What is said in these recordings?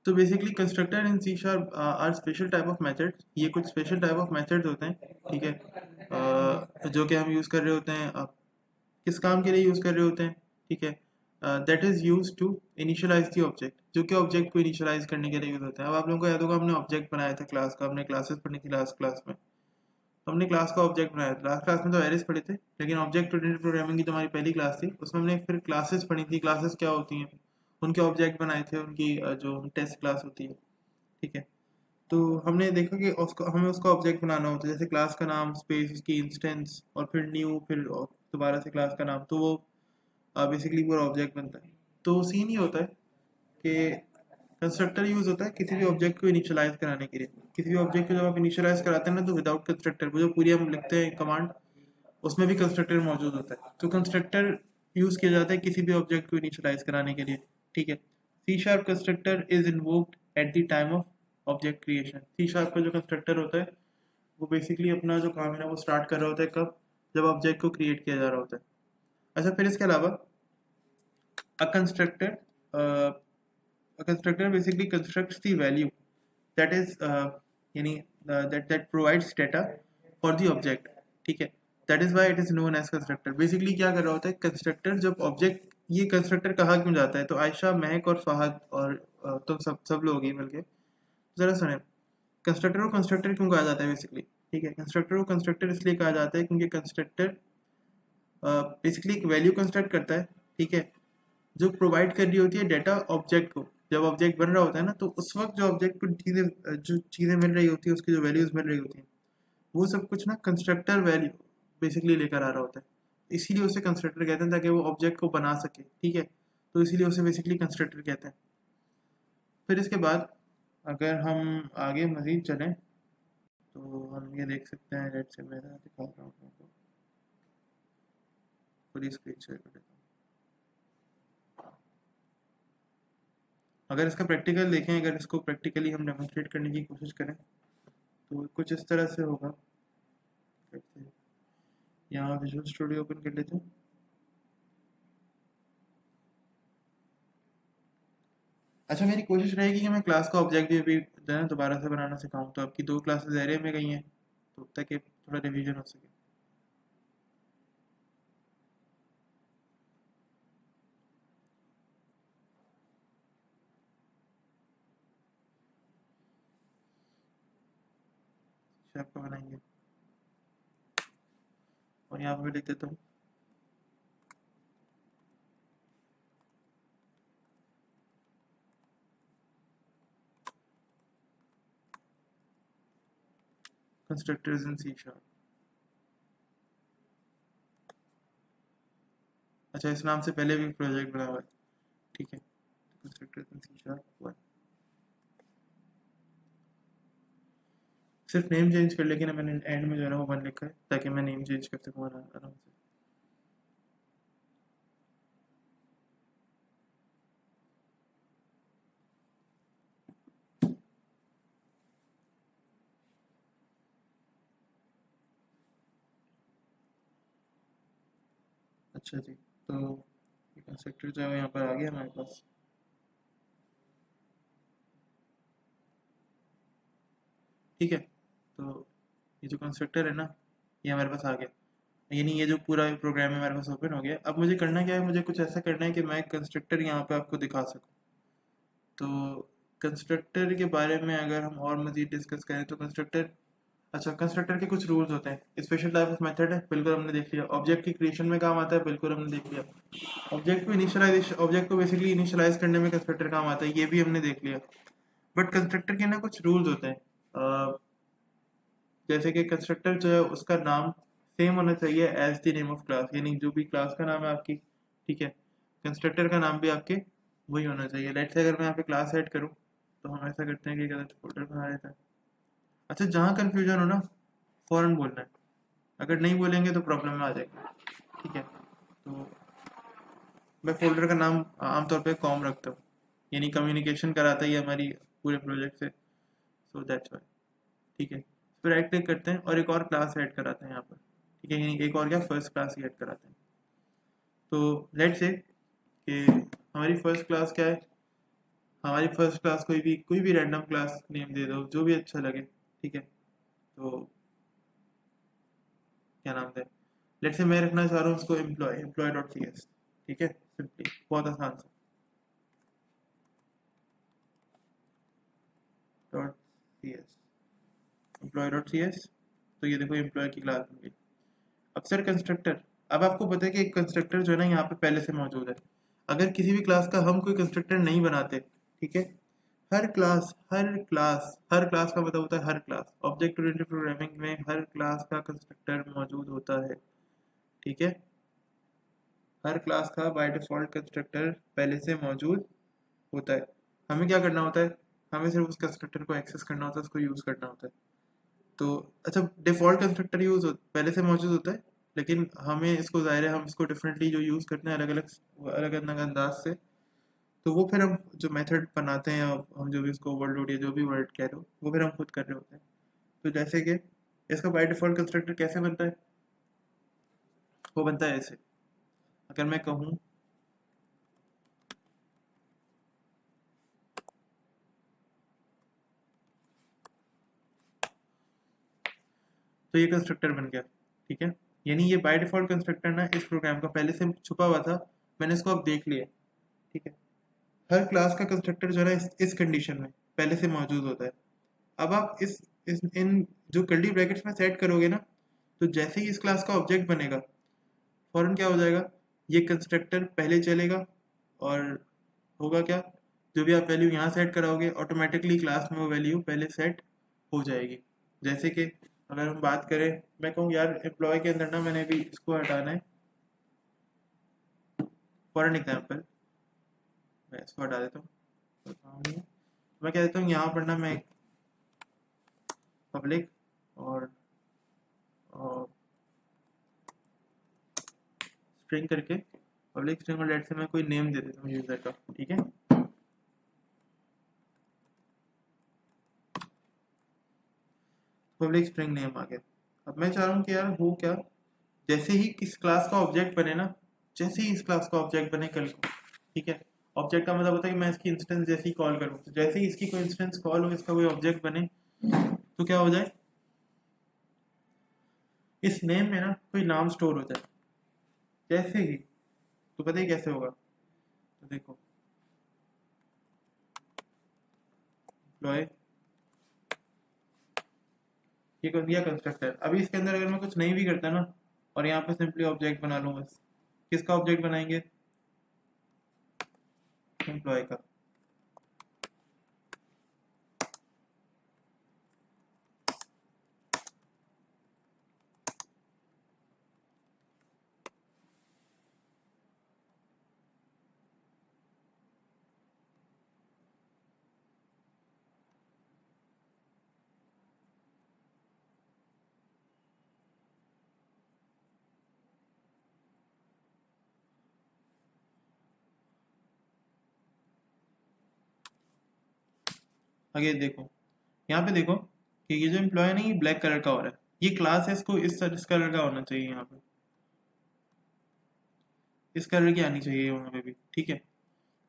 तो basically constructor in C sharp are special type of methods, ये कुछ special type of methods होते हैं, ठीक है, जो कि हम यूज़ कर रहे होते हैं, किस काम के लिए यूज़ कर रहे होते हैं, ठीक है, that is use to initialise the object, जो कि ऑब्जेक्ट को इनिशियलाइज करने के लिए यूज़ होता है। अब आप लोगों को याद होगा हमने ऑब्जेक्ट बनाया था क्लास का, हमने क्लासेस पढ़ी थी लास्ट क्लास में, तो हमने क्लास का ऑब्जेक्ट बनाया था। लास्ट क्लास में तो एरेस पढ़े थे, लेकिन ऑब्जेक्ट ओरिएंटेड प्रोग्रामिंग की जो हमारी पहली क्लास थी उसमें हमने फिर क्लासेस पढ़ी थी। क्लासेस क्या होती हैं, उनके ऑब्जेक्ट बनाए थे, उनकी जो टेस्ट क्लास होती है, ठीक है। तो हमने देखा कि उसको हमें उसका ऑब्जेक्ट बनाना होता है, जैसे क्लास का नाम, स्पेस, उसकी इंस्टेंस, और फिर न्यू, फिर दोबारा से क्लास का नाम, तो वो बेसिकली पूरा ऑब्जेक्ट बनता है। तो सीन ही होता है कि कंस्ट्रक्टर यूज होता है किसी भी ऑब्जेक्ट को इनिशियलाइज कराने के लिए। किसी भी ऑब्जेक्ट को जब आप इनिशियलाइज कराते हैं ना, तो विदाउट कंस्ट्रक्टर, वो जो पूरी हम लिखते हैं कमांड, उसमें भी कंस्ट्रक्टर मौजूद होता है। तो कंस्ट्रक्टर यूज किया जाता है किसी भी ऑब्जेक्ट को इनिशियलाइज कराने के लिए, ठीक है। C sharp constructor is invoked at the time of object creation. C sharp का जो कंस्ट्रक्टर होता है वो बेसिकली अपना जो काम है ना वो स्टार्ट कर रहा होता है कब, जब ऑब्जेक्ट को क्रिएट किया जा रहा होता है। अच्छा, फिर इसके अलावा अ constructor a constructor basically constructs the value that is यानी that provides data for the object, ठीक है। that is why it is known as constructor। basically क्या कर रहा होता है कंस्ट्रक्टर, जब ऑब्जेक्ट, ये कंस्ट्रक्टर कहा क्यों जाता है, तो आयशा, महक और फहद और तुम सब लोग ही मिलके जरा सुने, कंस्ट्रक्टर को कंस्ट्रक्टर क्यों कहा जाता है बेसिकली, ठीक है। कंस्ट्रक्टर को कंस्ट्रक्टर इसलिए कहा जाता है क्योंकि कंस्ट्रक्टर बेसिकली एक वैल्यू कंस्ट्रक्ट करता है, ठीक है, जो प्रोवाइड कर रही होती है डाटा ऑब्जेक्ट को। जब ऑब्जेक्ट बन रहा होता है ना, तो उस वक्त जो ऑब्जेक्ट को चीज़ें मिल रही होती है, उसकी जो वैल्यूज मिल रही होती हैं, वो सब कुछ ना कंस्ट्रक्टर वैल्यू बेसिकली लेकर आ रहा होता है। इसीलिए उसे कंस्ट्रक्टर कहते हैं, ताकि वो ऑब्जेक्ट को बना सके, ठीक है। तो इसीलिए उसे बेसिकली कंस्ट्रक्टर कहते हैं। फिर इसके बाद अगर हम आगे मजीद चलें तो हम ये देख सकते हैं, लेट्स से मैं दिखा रहा हूँ आपको, पूरी स्क्रीन शेयर कर देता हूँ। अगर इसका प्रैक्टिकल देखें, अगर इसको प्रैक्टिकली हम डेमोन्स्ट्रेट करने की कोशिश करें तो कुछ इस तरह से होगा। यहाँ विजुअल स्टूडियो ओपन कर लेते हैं। अच्छा, मेरी कोशिश रहेगी कि मैं क्लास का ऑब्जेक्ट भी अभी जो है ना दोबारा से बनाना सिखाऊं। तो आपकी 2 क्लासेस एरे में गई हैं, तो ताकि थोड़ा रिवीजन हो सके। अच्छा, आपको बनाएंगे, और यहाँ पे लिख देता हूँ कंस्ट्रक्टर्स इन सी शार्प। अच्छा, इस नाम से पहले भी प्रोजेक्ट बना हुआ है, ठीक है। कंस्ट्रक्टर्स इन सी शार्प 1, सिर्फ नेम चेंज कर, लेकिन मैंने एंड में जो है ना वो 1 लिखा है, ताकि मैं नेम चेंज कर सकूँ आराम से। अच्छा जी, तो ये कंस्ट्रक्टर जो है यहाँ पर आ गया हमारे पास, ठीक है। तो ये जो कंस्ट्रक्टर है ना, ये हमारे पास आ गया, यानी ये जो पूरा प्रोग्राम है हमारे पास ओपन हो गया। अब मुझे करना क्या है, मुझे कुछ ऐसा करना है कि मैं कंस्ट्रक्टर यहाँ पे आपको दिखा सकूँ। तो कंस्ट्रक्टर के बारे में अगर हम और मज़ीद डिस्कस करें तो कंस्ट्रक्टर, अच्छा, कंस्ट्रक्टर के कुछ रूल्स होते हैं। स्पेशल टाइप ऑफ मेथड है, बिल्कुल हमने देख लिया। ऑब्जेक्ट की क्रिएशन में काम आता है, बिल्कुल हमने देख लिया। ऑब्जेक्ट को बेसिकली इनिशियलाइज करने में कंस्ट्रक्टर काम आता है, ये भी हमने देख लिया। बट कंस्ट्रक्टर के ना कुछ रूल्स होते हैं, जैसे कि कंस्ट्रक्टर जो है उसका नाम सेम होना चाहिए as the name of class, यानी जो भी क्लास का नाम है आपकी, ठीक है, कंस्ट्रक्टर का नाम भी आपके वही होना चाहिए। लेट्स से अगर मैं यहाँ पे क्लास ऐड करूँ, तो हम ऐसा करते हैं कि गलत फोल्डर बना लेते हैं। अच्छा, जहाँ कन्फ्यूजन हो ना, फ़ौरन बोलना है, अगर नहीं बोलेंगे तो प्रॉब्लम में आ जाएगा, ठीक है। तो मैं फोल्डर का नाम आमतौर पे कॉम रखता हूँ, यानी कम्युनिकेशन कराता ही है हमारी पूरे प्रोजेक्ट से, सो दैट्स वाई, ठीक है। फिर राइट क्लिक करते हैं और एक और क्लास ऐड कराते हैं यहाँ पर, ठीक है, यानी एक और क्या, फर्स्ट क्लास ही ऐड कराते हैं। तो लेट्स से कि हमारी फर्स्ट क्लास क्या है, हमारी फर्स्ट क्लास कोई भी रैंडम क्लास नेम दे दो, जो भी अच्छा लगे, ठीक है। तो क्या नाम है, लेट्स से मैं रखना चाह रहा हूँ उसको एम्प्लॉय डॉट सी एस, ठीक है, सिंपली, बहुत आसान से, dot C S, employ dot C S. तो ये देखो एम्प्लॉय की क्लास बन गई। अब सर कंस्ट्रक्टर, अब आपको पता है कि एक कंस्ट्रक्टर जो है ना यहाँ पे पहले से मौजूद है। अगर किसी भी क्लास का हम कोई कंस्ट्रक्टर नहीं बनाते, ठीक है, हर क्लास का मतलब होता है हर क्लास, ऑब्जेक्ट ओरिएंटेड प्रोग्रामिंग में हर क्लास का कंस्ट्रक्टर मौजूद होता है, ठीक है। हर क्लास का बाय डिफॉल्ट कंस्ट्रक्टर पहले से मौजूद होता है। हमें क्या करना होता है, हमें सिर्फ उस कंस्ट्रक्टर को एक्सेस करना होता है, उसको यूज़ करना होता है। तो अच्छा, डिफ़ॉल्ट कंस्ट्रक्टर पहले से मौजूद होता है, लेकिन हमें इसको ज़ाहिर है हम इसको डिफरेंटली जो यूज़ करते हैं अलग अलग अंदाज से। तो वो फिर हम जो मेथड बनाते हैं, या हम जो भी उसको ओवरलोड या जो भी वर्ड कह रहे हो, वो फिर हम खुद कर रहे होते हैं। तो जैसे कि इसका बाय डिफ़ॉल्ट कंस्ट्रक्टर कैसे बनता है, वो बनता है ऐसे। अगर मैं कहूँ तो ये कंस्ट्रक्टर बन गया, ठीक है। यानी ये बाय डिफ़ॉल्ट कंस्ट्रक्टर ना इस प्रोग्राम का पहले से छुपा हुआ था, मैंने इसको अब देख लिया, ठीक है। हर क्लास का कंस्ट्रक्टर जो है ना इस कंडीशन में पहले से मौजूद होता है। अब आप इस इन जो कर्ली ब्रैकेट्स में सेट करोगे ना, तो जैसे ही इस क्लास का ऑब्जेक्ट बनेगा, फौरन क्या हो जाएगा, ये कंस्ट्रक्टर पहले चलेगा, और होगा क्या, जो भी आप वैल्यू यहाँ सेट कराओगे ऑटोमेटिकली क्लास में वो वैल्यू पहले सेट हो जाएगी। जैसे कि अगर हम बात करें, मैं कहूँ यार एम्प्लॉय के अंदर ना मैंने भी इसको हटाना है, फॉर एन एग्जाम्पल मैं इसको हटा देता हूँ, मैं कह देता हूँ यहाँ पर ना मैं पब्लिक और स्ट्रिंग करके, पब्लिक स्ट्रिंग और लेट से मैं कोई नेम दे देता हूँ यूजर का, ठीक है। पब्लिक स्ट्रिंग नेम आ गया। अब मैं चाह रहा हूँ कि यार हो क्या, जैसे ही इस क्लास का ऑब्जेक्ट बने ना, जैसे ही इस क्लास का ऑब्जेक्ट बने कल को, ठीक है, ऑब्जेक्ट का मतलब होता है कि मैं इसकी इंस्टेंस जैसे ही कॉल करूँ, तो जैसे ही इसकी कोई इंस्टेंस कॉल हो, इसका कोई ऑब्जेक्ट बने, तो क्या हो जाए, इस नेम में ना कोई नाम स्टोर हो जाए जैसे ही। तो पता ही कैसे होगा, तो देखो एम्प्लॉय, ये कर दिया कंस्ट्रक्टर। अभी इसके अंदर अगर मैं कुछ नहीं भी करता ना, और यहाँ पे सिंपली ऑब्जेक्ट बना लूँ बस, किसका ऑब्जेक्ट बनाएंगे, एम्प्लॉय का। आगे देखो, यहाँ पे देखो कि ये जो एम्प्लॉय है ना, ये ब्लैक कलर का हो रहा है, ये क्लास है, इसको इस कलर का होना चाहिए, यहाँ पे इस कलर की आनी चाहिए वहाँ पे भी, ठीक है।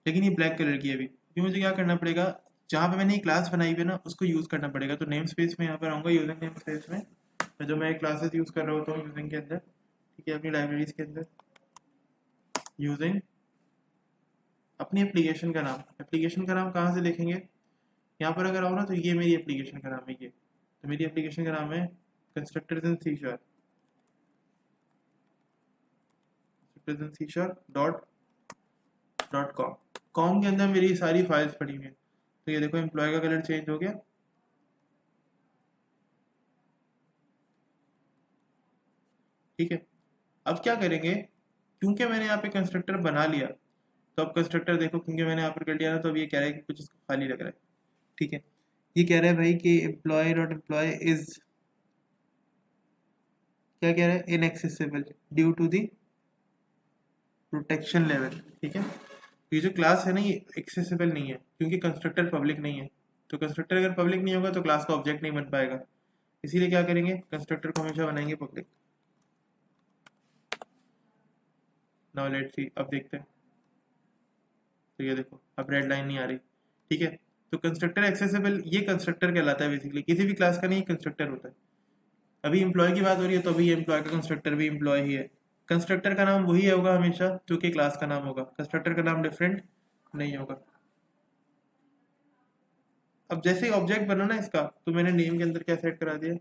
लेकिन ये ब्लैक कलर की है अभी, ये मुझे क्या करना पड़ेगा, जहाँ पे मैंने ये क्लास बनाई हुई है ना, उसको यूज़ करना पड़ेगा। तो नेम स्पेस में यहाँ पर आऊँगा, यूजिंग नेम स्पेस में, जो मैं क्लासेस यूज़ कर रहा होता हूँ यूजिंग के अंदर, ठीक है, अपनी लाइब्रेरीज के अंदर, यूजिंग अपनी एप्लीकेशन का नाम, एप्लीकेशन का नाम कहाँ से लिखेंगे, यहाँ पर अगर आओ ना, तो ये मेरी एप्लीकेशन का नाम है, ये तो मेरी एप्लीकेशन का नाम है constructors in C sharp, constructors in C sharp dot dot com. Com के अंदर मेरी सारी फाइल्स पड़ी हुई हैं। तो ये देखो एम्प्लॉय का कलर चेंज हो गया, ठीक है। अब क्या करेंगे, क्योंकि मैंने यहाँ पे कंस्ट्रक्टर बना लिया, तो अब कंस्ट्रक्टर देखो, क्योंकि मैंने यहाँ पर कर लिया ना, तो अब ये कह रहा है कि कुछ इसको खाली लग रहा है, ठीक है। ये कह रहा है भाई कि एम्प्लॉय डॉट एम्प्लॉय इज, क्या कह रहा है, inaccessible due to the protection level, ठीक है। ये जो क्लास है ना, ये एक्सेसिबल नहीं है क्योंकि कंस्ट्रक्टर पब्लिक नहीं है। तो कंस्ट्रक्टर अगर पब्लिक नहीं होगा तो क्लास का ऑब्जेक्ट नहीं बन पाएगा, इसीलिए क्या करेंगे, कंस्ट्रक्टर को हमेशा बनाएंगे पब्लिक। नाउ लेट्स सी, अब देखते हैं। तो ये देखो अब रेड लाइन नहीं आ रही, ठीक है। तो कंस्ट्रक्टर एक्सेसिबल ये कंस्ट्रक्टर कहलाता है बेसिकली, किसी भी क्लास का नहीं कंस्ट्रक्टर होता है। अभी एम्प्लॉय की बात हो रही है तो अभी एम्प्लॉय का कंस्ट्रक्टर भी एम्प्लॉय ही है। कंस्ट्रक्टर का नाम वही होगा हमेशा जो कि क्लास का नाम होगा, कंस्ट्रक्टर का नाम डिफरेंट नहीं होगा। अब जैसे ही ऑब्जेक्ट बना ना इसका, तो मैंने नेम के अंदर क्या सेट करा दिया,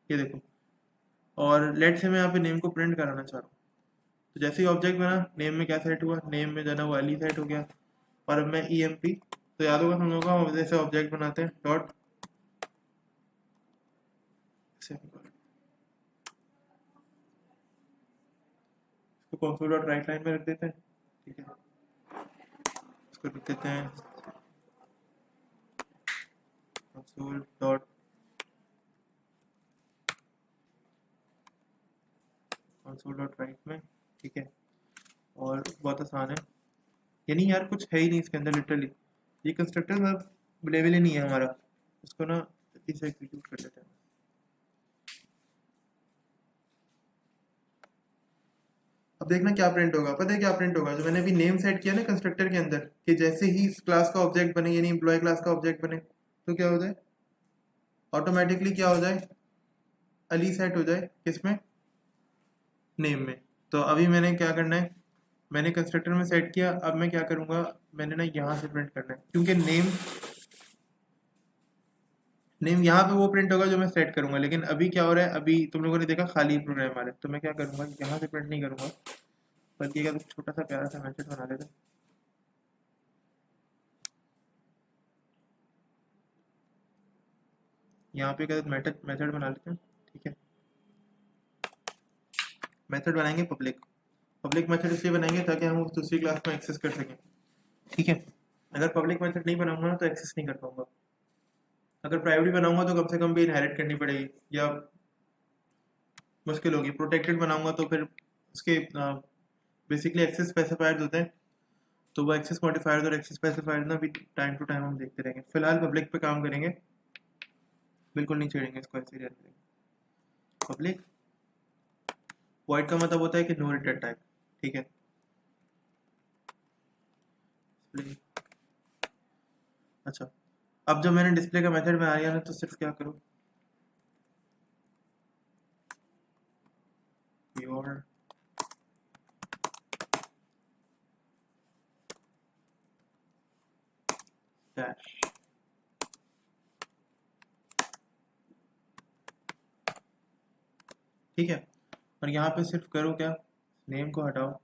ये देखो। और लेट से मैं यहाँ पे नेम को प्रिंट कराना चाह रहा हूँ, तो जैसे ही ऑब्जेक्ट बना नेम में क्या सेट हुआ, नेम में जाना वो एली सेट हो गया। और अब मैं ई एम पी, तो याद होगा हम लोग का जैसे ऑब्जेक्ट बनाते हैं डॉट इसको कंसोल डॉट राइट लाइन में रख देते हैं, ठीक है। इसको लिख देते हैं कंसोल डॉट राइट में, ठीक है। और बहुत आसान है, यानी यार कुछ है ही नहीं इसके अंदर लिटरली, ये कंस्ट्रक्टर अवेलेबल ही नहीं है हमारा, इसको ना इसे एग्जीक्यूट कर लेते हैं। अब देखना क्या प्रिंट होगा, पता है क्या प्रिंट होगा, जो मैंने अभी नेम सेट किया ना कंस्ट्रक्टर के अंदर, कि जैसे ही इस क्लास का ऑब्जेक्ट बने यानी एम्प्लॉय क्लास का ऑब्जेक्ट बने, तो क्या हो जाए, ऑटोमेटिकली क्या हो जाए, अली सेट हो जाए किसमें, नेम में। तो अभी मैंने क्या करना है, मैंने कंस्ट्रक्टर में सेट किया, अब मैं क्या करूंगा, मैंने ना यहाँ से प्रिंट करना है, क्योंकि नेम यहाँ पे वो प्रिंट होगा जो मैं सेट करूंगा। लेकिन अभी क्या हो रहा है, अभी तुम लोगों ने देखा खाली प्रोग्राम आ रहा है, तो मैं क्या करूंगा, यहाँ से प्रिंट नहीं करूंगा, बल्कि क्या छोटा सा प्यारा सा मैसेज बना लेते हैं। यहाँ पे क्या मेथड मेथड बना लेते हैं, ठीक है। मेथड बनाएंगे पब्लिक, पब्लिक मेथड इसलिए बनाएंगे ताकि हम उस दूसरी क्लास में एक्सेस कर सकें, ठीक है। अगर पब्लिक मेथड नहीं बनाऊंगा ना तो एक्सेस नहीं कर पाऊंगा, अगर प्राइवेट बनाऊंगा तो कम से कम भी इनहेरिट करनी पड़ेगी या मुश्किल होगी, प्रोटेक्टेड बनाऊंगा तो फिर उसके बेसिकली एक्सेस स्पेसिफायर्स होते हैं, तो वो एक्सेस मॉडिफायर्स और एक्सेस स्पेसिफायर्स ना भी टाइम टू टाइम हम देखते रहेंगे। फिलहाल पब्लिक पे काम करेंगे, बिल्कुल नहीं छेड़ेंगे इसको, ऐसे ही रहने देंगे। पब्लिक वॉइड का मतलब होता है कि नो रिटर्न टाइप, ठीक है। अच्छा, अब जब मैंने डिस्प्ले का मेथड में आ गया ना, तो सिर्फ क्या करूँ, योर डैश, ठीक है। और यहाँ पे सिर्फ करो क्या, नेम को हटाओ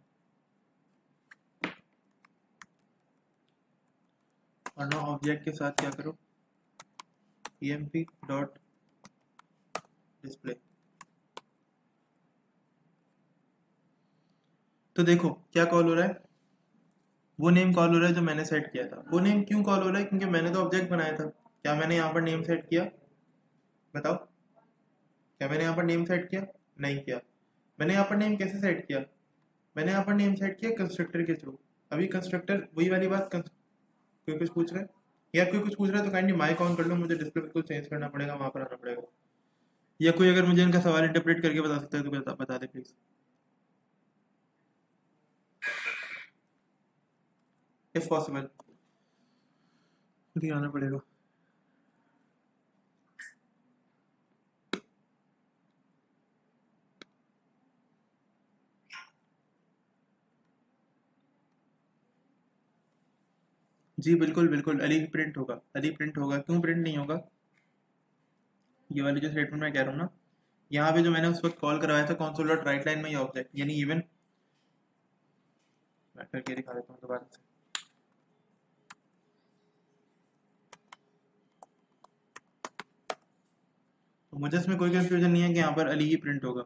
और ना ऑब्जेक्ट के साथ क्या करो, emp डॉट डिस्प्ले। तो देखो क्या कॉल हो रहा है, वो नेम कॉल हो रहा है जो मैंने सेट किया था। वो नेम क्यों कॉल हो रहा है, क्योंकि मैंने तो ऑब्जेक्ट बनाया था। क्या मैंने यहाँ पर नेम सेट किया, बताओ, क्या मैंने यहाँ पर नेम सेट किया, नहीं किया। मैंने यहाँ पर नेम कैसे सेट किया, मैंने यहाँ पर नेम सेट किया कंस्ट्रक्टर के थ्रू। अभी कंस्ट्रक्टर वही वाली बात, कोई कुछ पूछ रहा है, या कोई कुछ पूछ रहा है तो काइंडली माइक ऑन कर लो, मुझे डिस्प्ले बिल्कुल चेंज करना पड़ेगा, वहाँ पर आना पड़ेगा। या कोई अगर मुझे इनका सवाल इंटरप्रेट करके बता सकता है तो बता दे प्लीज, इफ पॉसिबल, खुद ही आना पड़ेगा। जी बिल्कुल बिल्कुल, अली प्रिंट होगा, अली प्रिंट होगा। क्यों प्रिंट नहीं होगा, ये वाली जो स्टेटमेंट मैं कह रहा हूँ ना, यहाँ पे जो मैंने उस वक्त कॉल करवाया था कंसोल डॉट राइट लाइन में ये ऑब्जेक्ट, यानी इवन मैं करके दिखा देता हूँ दोबारा से। तो मुझे इसमें कोई कंफ्यूजन नहीं है कि यहाँ पर अली ही प्रिंट होगा,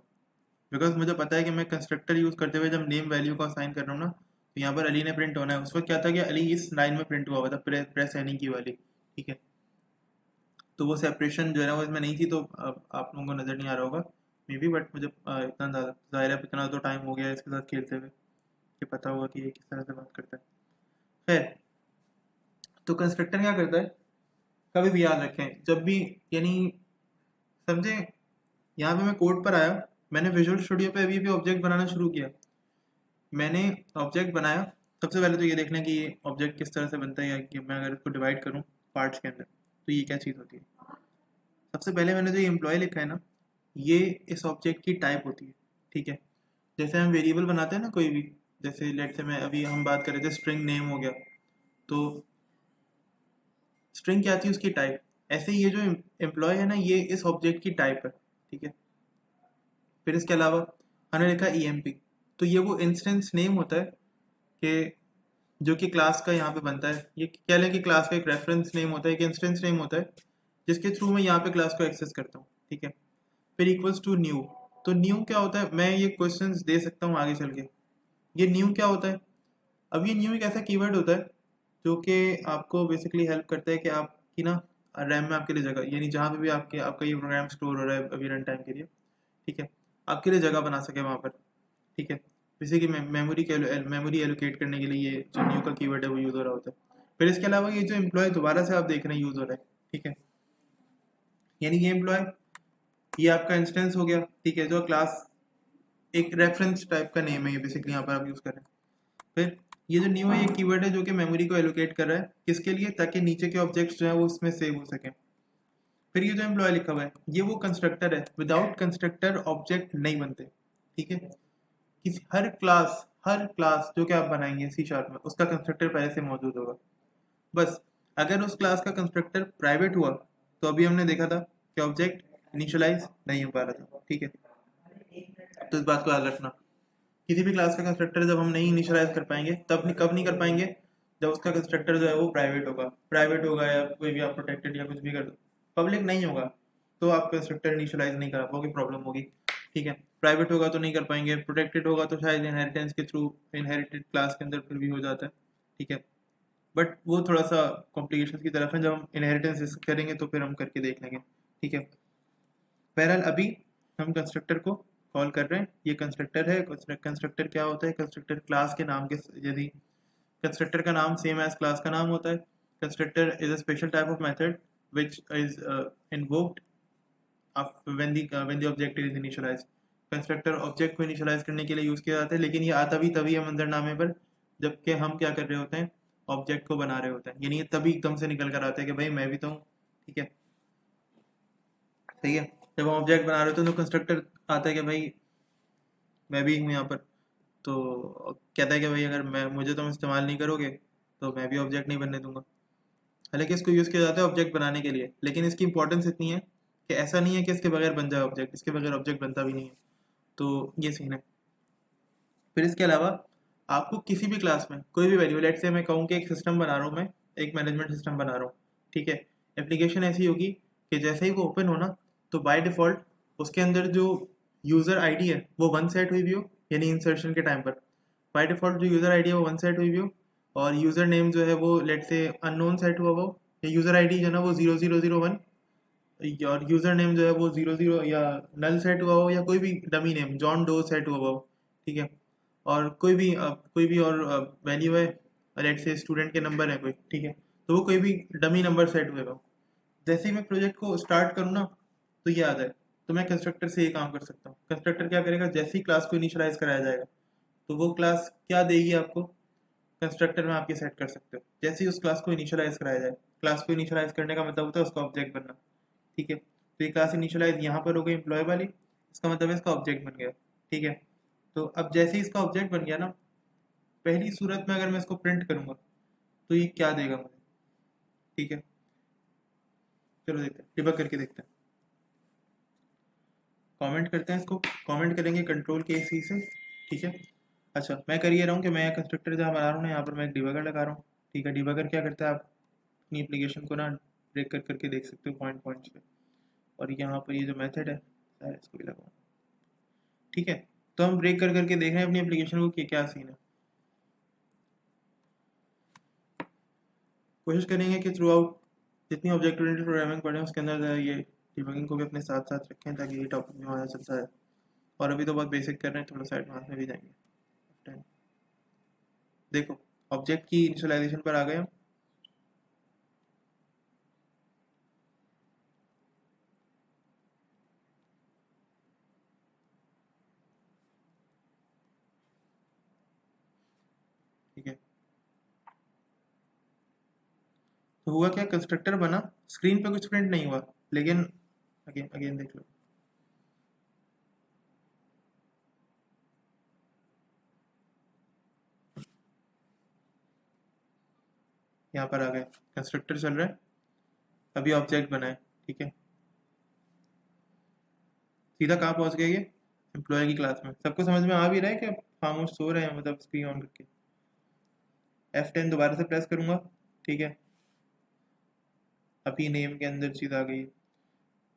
बिकॉज मुझे पता है कि मैं कंस्ट्रक्टर यूज करते हुए जब नेम वैल्यू को असाइन कर रहा हूँ ना, तो यहाँ पर अली ने प्रिंट होना है। उस वक्त क्या था कि अली इस लाइन में प्रिंट हुआ था, प्रेस एनी की वाली, ठीक है। तो वो सेपरेशन जो है ना वो इसमें नहीं थी, तो अब आप लोगों को नज़र नहीं आ रहा होगा मे बी, बट मुझे इतना ज़्यादा ज़ाहिर है, इतना तो टाइम हो गया इसके साथ खेलते हुए कि पता होगा कि ये किस तरह से बात करता है। खैर, तो कंस्ट्रक्टर क्या करता है, कभी भी याद रखें जब भी, यानी समझे, यहाँ पे मैं कोड पर आया, मैंने विजुअल स्टूडियो पे अभी भी ऑब्जेक्ट बनाना शुरू किया। मैंने ऑब्जेक्ट बनाया, सबसे पहले तो ये देखना है कि ये ऑब्जेक्ट किस तरह से बनता है, या कि मैं अगर इसको डिवाइड करूँ पार्ट्स के अंदर तो ये क्या चीज़ होती है। सबसे पहले मैंने जो ये एम्प्लॉय लिखा है ना, ये इस ऑब्जेक्ट की टाइप होती है, ठीक है। जैसे हम वेरिएबल बनाते हैं ना कोई भी, जैसे लेट से मैं अभी हम बात कर रहे थे स्ट्रिंग नेम हो गया, तो स्ट्रिंग क्या थी उसकी टाइप, ऐसे ही ये जो एम्प्लॉय है ना ये इस ऑब्जेक्ट की टाइप है, ठीक है। फिर इसके अलावा हमने लिखा emp, तो ये वो इंस्टेंस नेम होता है कि जो कि क्लास का यहाँ पे बनता है। ये कह लें कि क्लास का एक रेफरेंस नेम होता है, एक इंस्टेंस नेम होता है जिसके थ्रू मैं यहाँ पे क्लास को एक्सेस करता हूँ, ठीक है। फिर इक्वल्स टू न्यू, तो न्यू क्या होता है, मैं ये क्वेश्चंस दे सकता हूँ आगे चल के। ये न्यू क्या होता है, अब ये न्यू एक ऐसा कीवर्ड होता है जो कि आपको बेसिकली हेल्प करता है कि आपकी ना रैम में आपके लिए जगह, यानी जहाँ पे भी आपका ये प्रोग्राम स्टोर हो रहा है अभी रन टाइम के लिए, ठीक है, आपके लिए जगह बना सके वहाँ पर, ठीक है। जैसे कि मेमोरी एलोकेट करने के लिए ये जो न्यू का कीवर्ड है वो यूज़ हो रहा होता है। फिर इसके अलावा ये जो एम्प्लॉय दोबारा से आप देख रहे हैं यूज़ हो रहा है, ठीक है, यानी ये एम्प्लॉय ये आपका इंस्टेंस हो गया, ठीक है, जो क्लास एक रेफरेंस टाइप का नेम है ये बेसिकली यहाँ पर आप यूज़ कर रहे हैं। फिर ये जो न्यू है ये कीवर्ड है जो कि मेमोरी को एलोकेट कर रहा है, किसके लिए, ताकि नीचे के ऑब्जेक्ट्स जो है वो उसमें सेव हो सके। फिर ये जो एम्प्लॉय लिखा हुआ है ये वो कंस्ट्रक्टर है, विदाउट कंस्ट्रक्टर ऑब्जेक्ट नहीं बनते, ठीक है। किसी हर क्लास जो कि आप बनाएंगे सी शार्प में उसका कंस्ट्रक्टर पहले से मौजूद होगा। बस अगर उस क्लास का कंस्ट्रक्टर प्राइवेट हुआ तो अभी हमने देखा था कि ऑब्जेक्ट इनिशियलाइज नहीं हो पा रहा था, ठीक है। तो इस बात को याद रखना, किसी भी क्लास का कंस्ट्रक्टर जब हम नहीं इनिशियलाइज कर पाएंगे तब कब नहीं कर पाएंगे, जब उसका कंस्ट्रक्टर जो है वो प्राइवेट होगा या कोई भी आप प्रोटेक्टेड या कुछ भी कर दो, पब्लिक नहीं होगा तो आप कंस्ट्रक्टर इनिशियलाइज नहीं कर पाओगे, प्रॉब्लम होगी, ठीक है। प्राइवेट होगा तो नहीं कर पाएंगे, प्रोटेक्टेड होगा तो शायद इनहेरिटेंस के थ्रू इनहेरिटेड क्लास के अंदर फिर भी हो जाता है, ठीक है। बट वो थोड़ा सा कॉम्प्लिकेशन की तरफ है, जब हम इनहेरिटेंस करेंगे तो फिर हम करके देख लेंगे, ठीक है। बहरहाल अभी हम कंस्ट्रक्टर को कॉल कर रहे हैं, ये कंस्ट्रक्टर है। कंस्ट्रक्टर क्या होता है, कंस्ट्रक्टर क्लास के नाम के, यदि कंस्ट्रक्टर का नाम सेम एज क्लास का नाम होता है, constructor is a special type of method which is invoked when the object is initialized। Constructor object को इनिशियलाइज करने के लिए यूज किया जाता है, लेकिन ये आता भी तभी है मंजरनामे पर जबकि हम क्या कर रहे होते हैं, ऑब्जेक्ट को बना रहे होते हैं, यानी ये तभी एकदम से निकल कर आता है कि भाई मैं भी तो हूँ, ठीक है, सही है। जब हम ऑब्जेक्ट बना रहे होते हैं तो कंस्ट्रक्टर आता है कि भाई मैं भी हूँ यहाँ पर, तो कहता है कि भाई अगर मैं मुझे तुम इस्तेमाल नहीं करोगे तो मैं भी ऑब्जेक्ट नहीं बनने दूंगा। हालांकि इसको यूज़ किया जाता है ऑब्जेक्ट बनाने के लिए, लेकिन इसकी इंपॉर्टेंस इतनी है कि ऐसा नहीं है कि इसके बगैर बन जाए ऑब्जेक्ट, इसके बगैर ऑब्जेक्ट बनता भी नहीं है, तो ये सीन है। फिर इसके अलावा आपको किसी भी क्लास में कोई भी वैल्यू, लेट से मैं कहूँ कि एक सिस्टम बना रहा हूँ, मैं एक मैनेजमेंट सिस्टम बना रहा हूँ, ठीक है। एप्लीकेशन ऐसी होगी कि जैसे ही वो ओपन हो ना तो बाय डिफ़ॉल्ट उसके अंदर जो यूज़र आईडी है वो वन सेट हुई भी हो, यानी इंसर्शन के टाइम पर बाय डिफ़ॉल्ट जो यूज़र आईडी है वो वन सेट हुई भी हो, और यूज़र नेम जो है वो लेट से अननोन सेट हुआ हो, या यूज़र आईडी जो है ना वो 0001, और यूज़र नेम जो है वो 00 या नल सेट हुआ हो, या कोई भी dummy name John Doe set हुआ हो, ठीक है। और कोई भी और वैल्यू है, लेट से स्टूडेंट के नंबर है कोई, ठीक है, तो वो कोई भी डमी नंबर सेट हुए हो। जैसे ही मैं प्रोजेक्ट को स्टार्ट करूँ ना तो ये आता है, तो मैं कंस्ट्रक्टर से ये काम कर सकता हूँ। कंस्ट्रक्टर क्या करेगा, जैसे ही क्लास को इनिशियलाइज कराया जाएगा तो वो क्लास क्या देगी आपको, कंस्ट्रक्टर में आप ये सेट कर सकते हो जैसे ही उस क्लास को इनिशियलाइज कराया जाए। क्लास को इनिशियलाइज करने का मतलब होता है उसका ऑब्जेक्ट बनना, ठीक है। तो ये क्लास इनिशियलाइज यहाँ पर हो गई एम्प्लॉय वाली, इसका मतलब है इसका ऑब्जेक्ट बन गया, ठीक है। तो अब जैसे ही इसका ऑब्जेक्ट बन गया ना, पहली सूरत में अगर मैं इसको प्रिंट करूंगा तो ये क्या देगा मुझे, ठीक है। चलो देखते हैं, डिबग करके देखते हैं, कमेंट करते हैं इसको, कमेंट करेंगे कंट्रोल के सी से, ठीक है। अच्छा मैं कर ये रहा हूँ कि मैं कंस्ट्रक्टर जहाँ बना रहा हूँ ना यहाँ पर मैं एक डिबगर लगा रहा हूँ, ठीक है। डिबगर क्या करता है, आप अपनी एप्लीकेशन को ना ब्रेक कर करके देख सकते हो पॉइंट पॉइंट पे, और यहाँ पर ये जो मेथड है इसको भी लगाऊँ, ठीक है। तो हम ब्रेक कर करके देख रहे हैं अपनी एप्लीकेशन को कि क्या सीन है। कोशिश करेंगे कि थ्रू आउट जितनी ऑब्जेक्ट ओरिएंटेड प्रोग्रामिंग पढ़ें उसके अंदर जो है ये डिबगिंग को भी अपने साथ साथ रखें ताकि ये टॉपिक में हमारा चलता है। और अभी तो बहुत बेसिक कर रहे हैं, थोड़ा सा एडवांस में भी जाएंगे। देखो ऑब्जेक्ट की इनिशियलाइजेशन पर आ गए हम, तो हुआ क्या, कंस्ट्रक्टर बना, स्क्रीन पे कुछ प्रिंट नहीं हुआ, लेकिन अगेन अगेन देख लो, यहाँ पर आ गए, कंस्ट्रक्टर चल रहा है, अभी ऑब्जेक्ट बना है, ठीक है, सीधा कहाँ पहुंच गया ये, एम्प्लॉय की क्लास में। सबको समझ में आ भी रहा है कि खामोश सो रहे हैं, मतलब स्क्रीन ऑन करके। F10 दोबारा से प्रेस करूंगा, ठीक है, अभी नेम के अंदर चीज़ आ गई।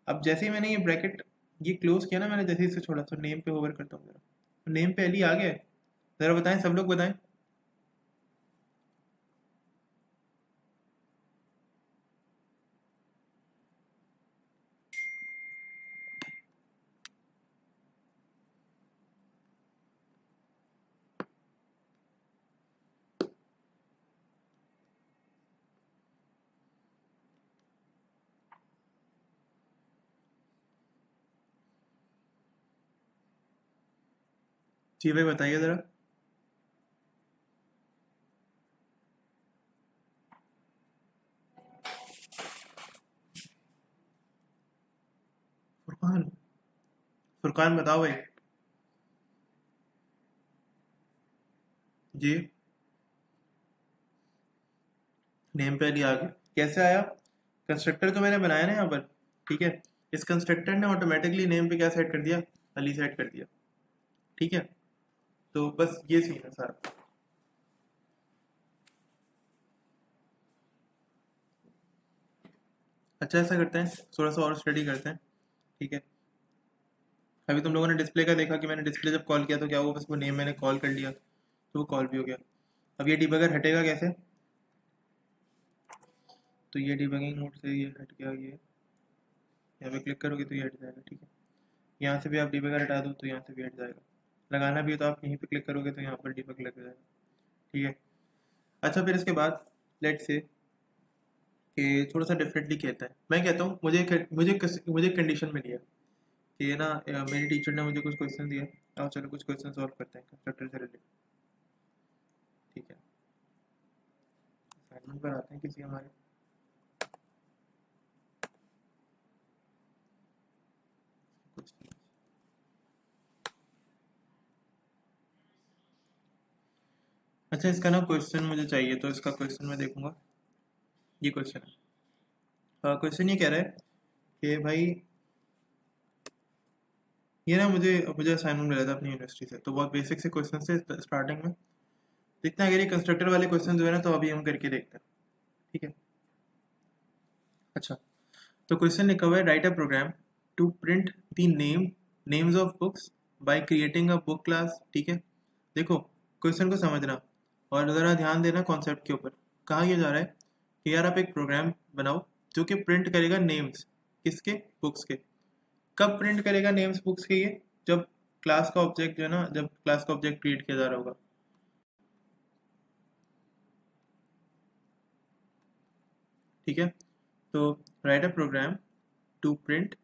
अब जैसे ही मैंने ये ब्रैकेट ये क्लोज किया ना, मैंने जैसे ही इसे छोड़ा, तो नेम पे होवर करता हूँ जरा, नेम पे एली आ गया है। ज़रा बताएं, सब लोग बताएं। जी भाई बताइए ज़रा। फुरकान, फुरकान बताओ भाई। जी, नेम पे एली आ गया, कैसे आया, कंस्ट्रक्टर तो मैंने बनाया ना यहाँ पर, ठीक है, इस कंस्ट्रक्टर ने ऑटोमेटिकली नेम पे क्या सेट कर दिया, अली सेट कर दिया, ठीक है। तो बस ये सीन है सारा। अच्छा ऐसा करते हैं, थोड़ा सा और स्टडी करते हैं, ठीक है। अभी तुम लोगों ने डिस्प्ले का देखा कि मैंने डिस्प्ले जब कॉल किया तो क्या हुआ, बस वो नेम मैंने कॉल कर लिया, तो वो कॉल भी हो गया। अब ये डिबगर हटेगा कैसे, तो ये डिबगिंग मोड से ये हट गया, ये यहाँ पे क्लिक करोगे तो ये हट जाएगा, ठीक है। यहाँ से भी आप डिबगर हटा दो तो यहाँ से भी हट जाएगा। लगाना भी हो तो आप यहीं पे क्लिक करोगे तो यहाँ पर डिबग लग जाएगा, ठीक है। अच्छा फिर इसके बाद लेट से कि थोड़ा सा डिफरेंटली कहता है, मैं कहता हूँ मुझे कंडीशन मिली है कि ये ना मेरी टीचर ने मुझे कुछ क्वेश्चन दिया, और चलो कुछ क्वेश्चन सॉल्व करते हैं कंस्ट्रक्टर से रिलेटेड, ठीक है। असाइनमेंट पर आते हैं किसी हमारे। अच्छा इसका ना क्वेश्चन मुझे चाहिए, तो इसका क्वेश्चन मैं देखूंगा। ये क्वेश्चन है, क्वेश्चन ये कह रहा है कि भाई ये ना मुझे मुझे असाइनमेंट मिला था अपनी यूनिवर्सिटी से, तो बहुत बेसिक से क्वेश्चन से स्टार्टिंग में देखते हैं, अगर ये कंस्ट्रक्टर वाले क्वेश्चन जो है ना तो अभी हम करके देखते हैं, ठीक है। अच्छा, तो क्वेश्चन लिखा हुआ है, write a program to print the names of books by creating a book class, ठीक है। देखो क्वेश्चन को समझना और ज़रा ध्यान देना कॉन्सेप्ट के ऊपर। कहा यह जा रहा है कि यार आप एक प्रोग्राम बनाओ जो कि प्रिंट करेगा नेम्स, किसके, बुक्स के। कब प्रिंट करेगा नेम्स बुक्स के, ये जब क्लास का ऑब्जेक्ट जो है ना, जब क्लास का ऑब्जेक्ट क्रिएट किया जा रहा होगा, ठीक है। तो write a program to print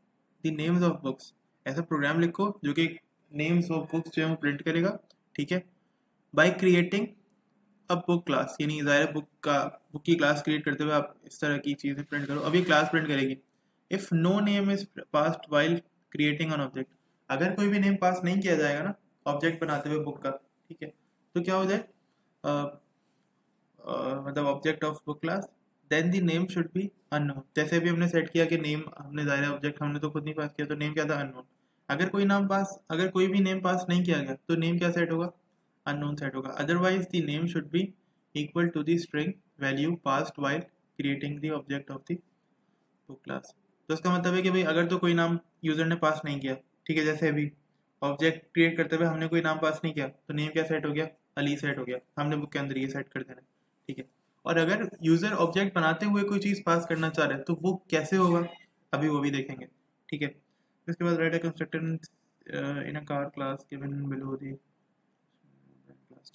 the names of books, ऐसा प्रोग्राम लिखो जो कि नेम्स ऑफ बुक्स जो है वो प्रिंट करेगा, ठीक है। Bye creating a book class, यानी ज़ाहिर है बुक की क्लास क्रिएट करते हुए आप इस तरह की चीज़ें प्रिंट करो, अभी क्लास प्रिंट करेगी। If no name is passed while creating an object, अगर कोई भी नेम पास नहीं किया जाएगा ना ऑब्जेक्ट बनाते हुए बुक का, ठीक है, तो क्या हो जाए, मतलब object of book class, then the name should be unknown. जैसे अभी हमने सेट किया कि नेम हमने ज़ाहिर है ऑब्जेक्ट हमने तो खुद नहीं पास किया, तो नेम क्या था, अननोन। अगर कोई भी नेम पास नहीं किया गया तो नेम क्या सेट होगा, अननोन सेट होगा। Otherwise the name should be equal to the string value passed while creating the object of the book class. तो इसका मतलब है कि भाई अगर तो कोई नाम यूजर ने पास नहीं किया, ठीक है, जैसे अभी ऑब्जेक्ट क्रिएट करते हुए हमने कोई नाम पास नहीं किया, तो नेम क्या सेट हो गया, अली सेट हो गया, हमने बुक के अंदर ये सेट कर देना, ठीक है। और अगर यूजर ऑब्जेक्ट बनाते हुए कोई चीज़ पास करना चाह रहे हैं तो वो कैसे होगा, अभी वो भी देखेंगे, ठीक है। इसके बाद right a constructor in a car class given below the class.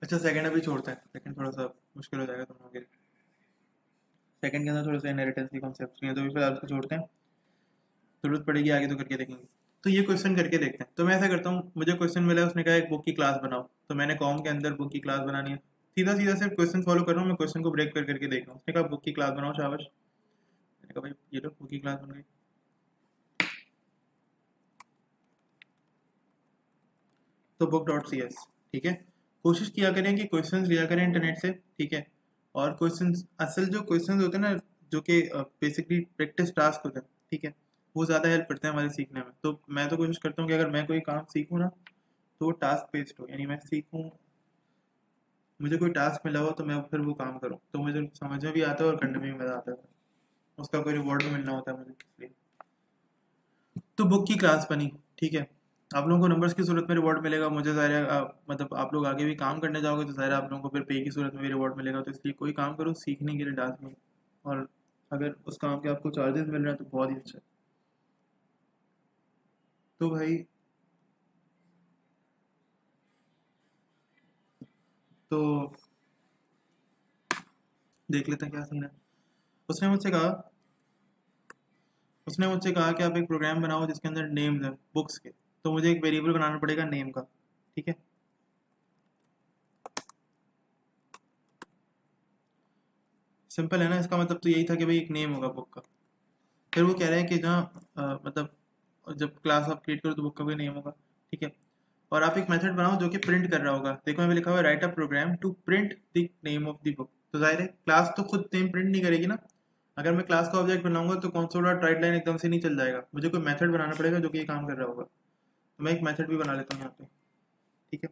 अच्छा सेकंड अभी छोड़ते हैं, सेकंड थोड़ा सा मुश्किल हो जाएगा तुम लोगों के लिए। सेकंड के अंदर थोड़ा सा इनहेरिटेंस की कॉन्सेप्ट हैं, तो भी फिलहाल उसको छोड़ते हैं। जरूरत पड़ेगी आगे तो करके देखेंगे। तो ये क्वेश्चन करके देखते हैं। तो मैं ऐसा करता हूँ, मुझे क्वेश्चन मिला है, उसने कहा एक बुक की क्लास बनाओ, तो मैंने कॉम के अंदर बुक की क्लास बनानी है। सीधा सीधा सिर्फ क्वेश्चन फॉलो कर रहा हूँ, मैं क्वेश्चन को ब्रेक कर करके देख रहा हूँ। उसने कहा बुक की क्लास बनाओ, शाबाश। मैंने कहा भाई ये लो बुक की क्लास बन गई। तो बुक डॉट सी एस, ठीक है। कोशिश किया करें कि क्वेश्चंस लिया करें इंटरनेट से, ठीक है। और क्वेश्चंस, असल जो क्वेश्चंस होते हैं ना, जो कि बेसिकली प्रैक्टिस टास्क होते हैं, ठीक है, वो ज़्यादा हेल्प करते हैं हमारे सीखने में। तो मैं तो कोशिश करता हूँ कि अगर मैं कोई काम सीखूँ ना, तो वो टास्क बेस्ड हो, यानी मैं सीखूँ, मुझे कोई टास्क मिला हो तो मैं फिर वो काम करूँ, तो मुझे समझ में भी आता है और करने में भी मज़ा आता है। उसका कोई रिवॉर्ड भी मिलना होता है मुझे, इसलिए। तो बुक की क्लास बनी, ठीक है। आप लोगों को नंबर्स की सूरत में रिवॉर्ड मिलेगा, मुझे ज़ाहिर है मतलब आप लोग आगे भी काम करने जाओगे तो ज़ाहिर है आप लोगों को फिर पे की सूरत में भी रिवॉर्ड मिलेगा। तो इसलिए कोई काम करो सीखने के लिए डांस में, और अगर उस काम के आपको चार्जेस मिल रहे हैं तो बहुत ही अच्छा है। तो भाई, तो देख लेते हैं क्या सीन है। उसने मुझसे कहा उसने मुझसे कहा कि आप एक प्रोग्राम बनाओ जिसके अंदर नेम्स है बुक्स के। तो मुझे एक वेरिएबल बनाना पड़ेगा नेम का, ठीक है। सिंपल है ना, इसका मतलब तो यही था कि भाई एक नेम होगा बुक का। फिर वो कह रहे हैं कि जहाँ मतलब जब क्लास आप क्रिएट करो तो बुक का भी नेम होगा, ठीक है। और आप एक मेथड बनाओ जो कि प्रिंट कर रहा होगा। देखो यहाँ पे लिखा हुआ है write a program to print the name of the book. तो जाहिर है क्लास तो खुद नेम प्रिंट नहीं करेगी ना। अगर मैं क्लास का ऑब्जेक्ट बनाऊंगा तो कंसोल डॉट राइट लाइन एकदम से नहीं चल जाएगा, मुझे कोई मेथड बनाना पड़ेगा जो कि ये काम कर रहा होगा। तो मैं एक मेथड भी बना लेता हूँ यहाँ पे, ठीक है।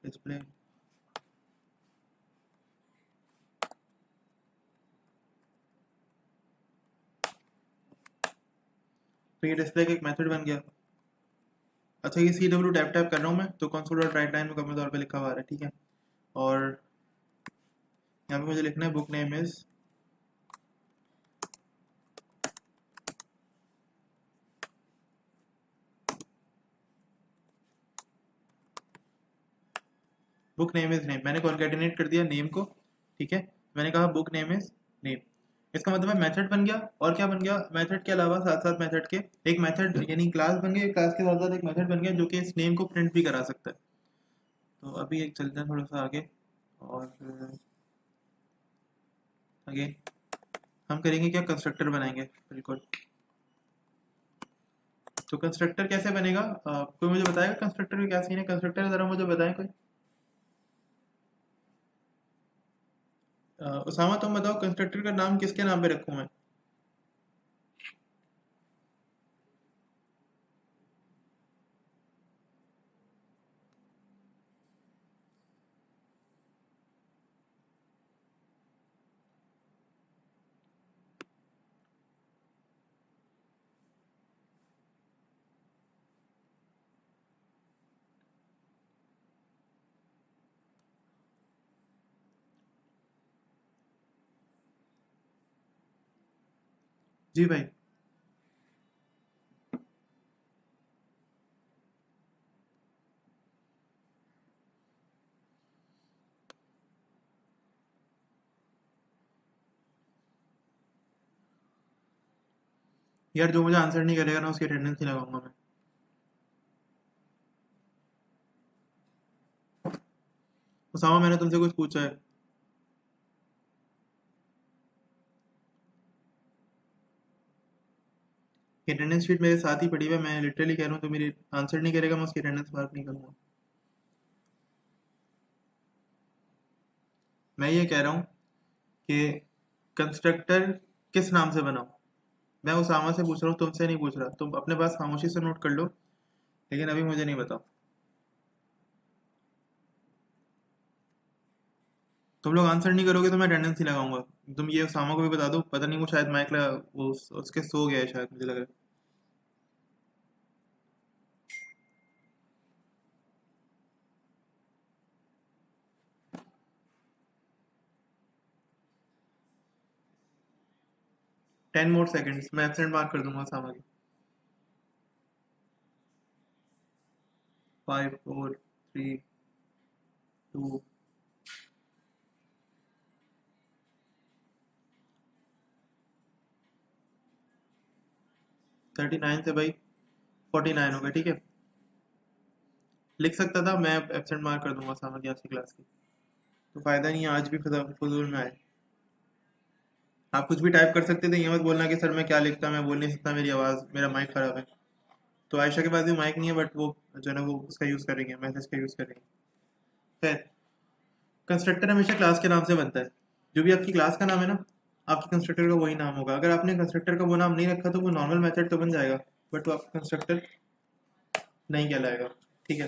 डिस्प्ले, तो ये डिस्प्ले का एक मेथड बन गया। अच्छा, ये सी डब्ल्यू टैप टैप कर रहा हूँ मैं, तो कंसोल डॉट राइट लाइन मुकम्मल तौर पे लिखा हुआ आ रहा है, ठीक है। और यहाँ पे मुझे लिखना है book name is, book name is name. मैंने कॉन्केटिनेट कर दिया नेम को, ठीक है। मैंने कहा बुक नेम इज नेम। इसका मतलब है मेथड बन गया। और क्या बन गया, मेथड के अलावा साथ साथ मेथड के एक मेथड यानी क्लास बन गई, क्लास के साथ साथ एक मेथड बन गया जो कि इस नेम को प्रिंट भी करा सकता है। तो अभी एक चलते हैं थोड़ा सा आगे, और आगे हम करेंगे क्या, कंस्ट्रक्टर बनाएंगे, बिल्कुल। तो कंस्ट्रक्टर कैसे बनेगा, कोई मुझे बताएगा कंस्ट्रक्टर का क्या सीन है? कंस्ट्रक्टर जरा मुझे बताएं कोई। उसामा तुम बताओ कंस्ट्रक्टर का नाम किसके नाम पे रखूं मैं? जी भाई। यार जो मुझे आंसर नहीं करेगा ना उसकी अटेंडेंस ही लगाऊंगा मैं। उसामा मैंने तुमसे कुछ पूछा है। अटेंडेंस शीट मेरे साथ ही पड़ी हुई है, मैं लिटरली कह रहा हूँ, तो मेरी आंसर नहीं करेगा मैं उसकी अटेंडेंस मार्क नहीं करूँगा। मैं ये कह रहा हूँ कि कंस्ट्रक्टर किस नाम से बनाऊँ। मैं उसामा से पूछ रहा हूँ, तुमसे नहीं पूछ रहा। तुम अपने पास खामोशी से नोट कर लो, लेकिन अभी मुझे नहीं बताओ। तुम लोग आंसर नहीं करोगे तो मैं अटेंडेंस ही लगाऊंगा। तुम ये उसामा को भी बता दो, पता नहीं वो शायद माइक लगा, वो उसके सो गया है शायद, मुझे लग रहा है। 10 मोर सेकंड्स, मैं एब्सेंट मार्क कर दूंगा उसामा की। 5 4 3 2 39 से भाई 49 हो गया, ठीक है। लिख सकता था, मैं एब्सेंट मार्क कर दूंगा सामने आपकी क्लास की, तो फायदा नहीं है आज भी फजूल में आए। आप कुछ भी टाइप कर सकते थे, ये मत बोलना कि सर मैं क्या लिखता, मैं बोल नहीं सकता, मेरी आवाज़, मेरा माइक ख़राब है। तो आयशा के पास भी माइक नहीं है, बट वो जो है ना वो उसका यूज़ करेंगे, मैसेज का यूज़ करेंगे। खैर, कंस्ट्रक्टर हमेशा क्लास के नाम से बनता है। जो भी आपकी क्लास का नाम है ना, आपके कंस्ट्रक्टर का वही नाम होगा। अगर आपने कंस्ट्रक्टर का वो नाम नहीं रखा तो वो नॉर्मल मेथड तो बन जाएगा, बट वो आपका कंस्ट्रक्टर नहीं कहलाएगा, ठीक है।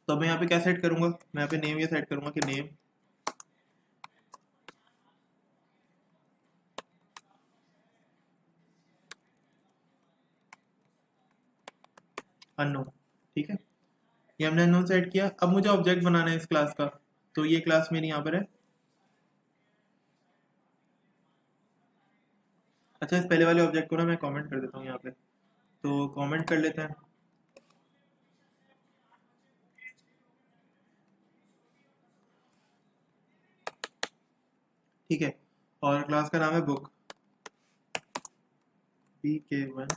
तो अब मैं यहाँ पे क्या सेट करूँगा, मैं यहाँ पे नेम ये सेट करूँगा कि नेम अननोन, ठीक है। ये हमने अननोन सेट किया। अब मुझे ऑब्जेक्ट बनाना है इस क्लास का, तो ये क्लास मेरी यहाँ पर है। अच्छा, इस पहले वाले ऑब्जेक्ट को ना मैं कमेंट कर देता हूँ यहाँ पे, तो कमेंट कर लेते हैं। ठीक है, और क्लास का नाम है बुक, BK1।